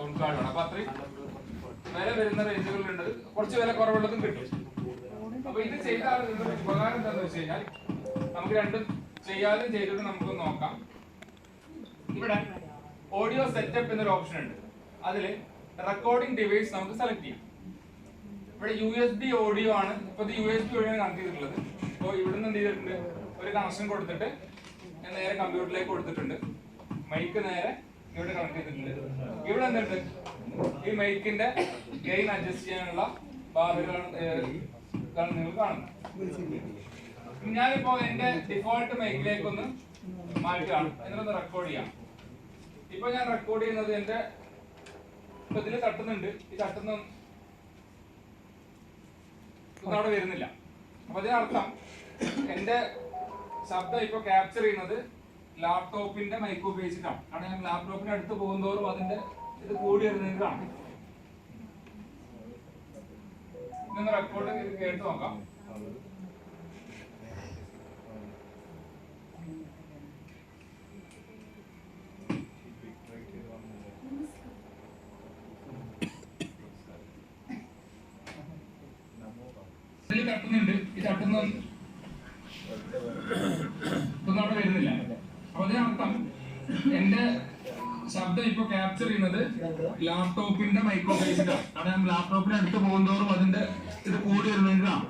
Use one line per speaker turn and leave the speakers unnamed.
Sound card വേണം. അപ്പൊ അത്രയും വില വരുന്ന റേഞ്ചുകളിലുണ്ട്, കുറച്ച് വില കുറവുള്ളതും കിട്ടും. അപ്പൊ ഇത് ചെയ്താൽ ഉപകാരം എന്താണെന്ന് വെച്ച് കഴിഞ്ഞാൽ നമുക്ക് രണ്ടും ചെയ്യാതെ ചെയ്തിട്ട് നമുക്ക് നോക്കാം. ഇവിടെ ഓഡിയോ സെറ്റപ്പ് എന്നൊരു ഓപ്ഷൻ ഉണ്ട്. അതിൽ റെക്കോർഡിംഗ് ഡിവൈസ് നമുക്ക് സെലക്ട് ചെയ്യാം. ഇവിടെ USB ഓഡിയോ ആണ്. ഇപ്പൊ ഇത് USB ഓഡിയോ ആണ് കണക്ട് ചെയ്തിട്ടുള്ളത്. അപ്പോൾ ഇവിടുന്ന് എന്ത് ചെയ്തിട്ടുണ്ട്, ഒരു കണക്ഷൻ കൊടുത്തിട്ട് ഞാൻ നേരെ കമ്പ്യൂട്ടറിലേക്ക് കൊടുത്തിട്ടുണ്ട്. മൈക്ക് നേരെ ഇവിടെ കണക്ട് ചെയ്തിട്ടുണ്ട്. ഇവിടെ എന്തുണ്ട്, ഈ മൈക്കിന്റെ ഗെയിൻ അഡ്ജസ്റ്റ് ചെയ്യാനുള്ള ബാറുകളാണ് നിങ്ങൾ കാണുന്നത്. ഞാനിപ്പോ എന്റെ ഡിഫോൾട്ട് മൈക്കിലേക്ക് ഒന്ന് മാറ്റുകയാണ്, എന്നിട്ടൊന്ന് റെക്കോർഡ് ചെയ്യാം. ഇപ്പൊ ഞാൻ റെക്കോർഡ് ചെയ്യുന്നത് എന്റെ ഇപ്പൊ ഇതിൽ തട്ടുന്നുണ്ട്, ഈ തട്ടുന്ന അവിടെ വരുന്നില്ല. അപ്പൊ അതിനർത്ഥം എന്റെ ശബ്ദം ഇപ്പൊ ക്യാപ്ചർ ചെയ്യുന്നത് ലാപ്ടോപ്പിന്റെ മൈക്ക് ഉപയോഗിച്ചിട്ടാണ്. കാരണം ഞാൻ ലാപ്ടോപ്പിന്റെ അടുത്ത് പോകുന്നതോറും അതിന്റെ ഇത് കൂടി വരുന്നത് കാണാം. ഇതൊന്ന് റെക്കോർഡ് ചെയ്ത് കേട്ട് നോക്കാം. തട്ടുന്നുണ്ട്, ഈ തട്ടുന്ന അവിടെ വരുന്നില്ല. അപ്പൊ അതിനർത്ഥം എന്റെ ശബ്ദം ഇപ്പൊ ക്യാപ്ചർ ചെയ്യുന്നത് ലാപ്ടോപ്പിന്റെ മൈക്രോ ഉപയോഗിച്ചിട്ടാണ്. കാരണം ലാപ്ടോപ്പിന് അടുത്ത് പോകുന്നതോറും അതിന്റെ ഇത് കൂടി വരുന്നതിനാണ്.